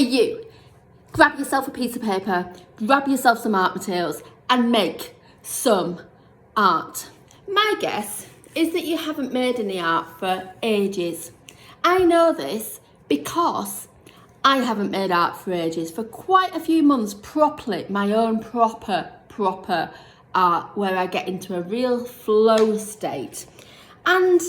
You, grab yourself a piece of paper, grab yourself some art materials and make some art. My guess is that you haven't made any art for ages. I know this because I haven't made art for ages, for quite a few months properly, my own proper art where I get into a real flow state. And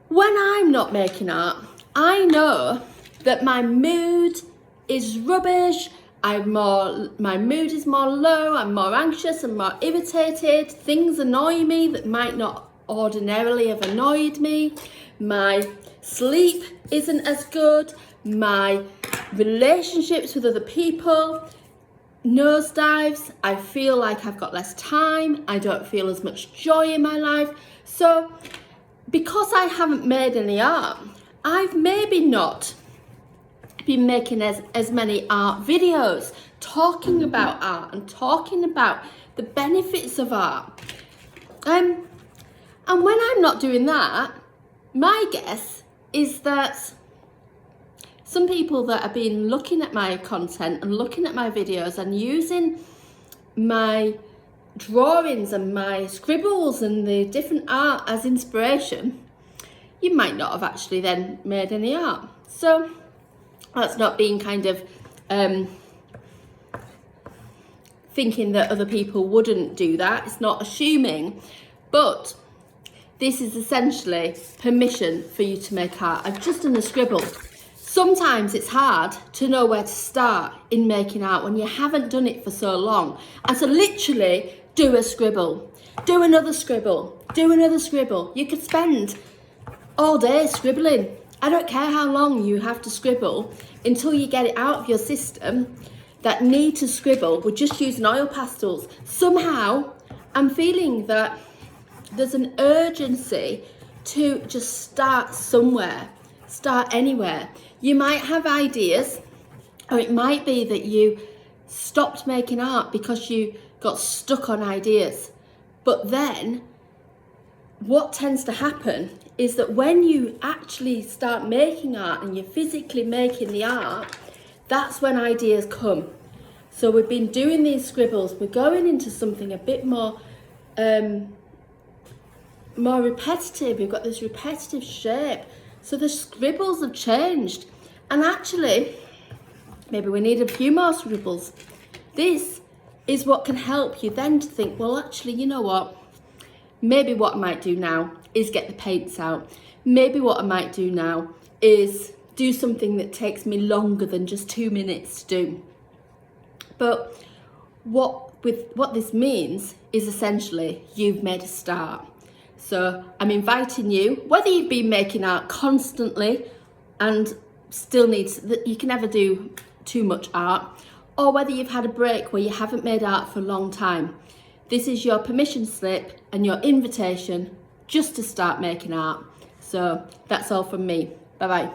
when I'm not making art, I know that my mood is rubbish, my mood is more low, I'm more anxious, I'm more irritated, things annoy me that might not ordinarily have annoyed me, my sleep isn't as good, my relationships with other people nosedives, I feel like I've got less time, I don't feel as much joy in my life. So because I haven't made any art, I've maybe not been making as many art videos talking about art and talking about the benefits of art. And when I'm not doing that, my guess is that some people that have been looking at my content and looking at my videos and using my drawings and my scribbles and the different art as inspiration, you might not have actually then made any art. So that's not being kind of thinking that other people wouldn't do that. It's not assuming, but this is essentially permission for you to make art. I've just done a scribble. Sometimes it's hard to know where to start in making art when you haven't done it for so long. And so literally do a scribble, do another scribble, do another scribble. You could spend all day scribbling. I don't care how long you have to scribble until you get it out of your system. That need to scribble, we're just using oil pastels. Somehow I'm feeling that there's an urgency to just start somewhere, start anywhere. You might have ideas, or it might be that you stopped making art because you got stuck on ideas. But then what tends to happen is that when you actually start making art and you're physically making the art, that's when ideas come. So we've been doing these scribbles, we're going into something a bit more repetitive. We've got this repetitive shape. So the scribbles have changed. And actually, maybe we need a few more scribbles. This is what can help you then to think, well, actually, you know what? Maybe what I might do now is get the paints out. Maybe what I might do now is do something that takes me longer than just 2 minutes to do. But what this means is essentially you've made a start. So I'm inviting you, whether you've been making art constantly and still you can never do too much art, or whether you've had a break where you haven't made art for a long time, this is your permission slip and your invitation just to start making art. So that's all from me. Bye bye.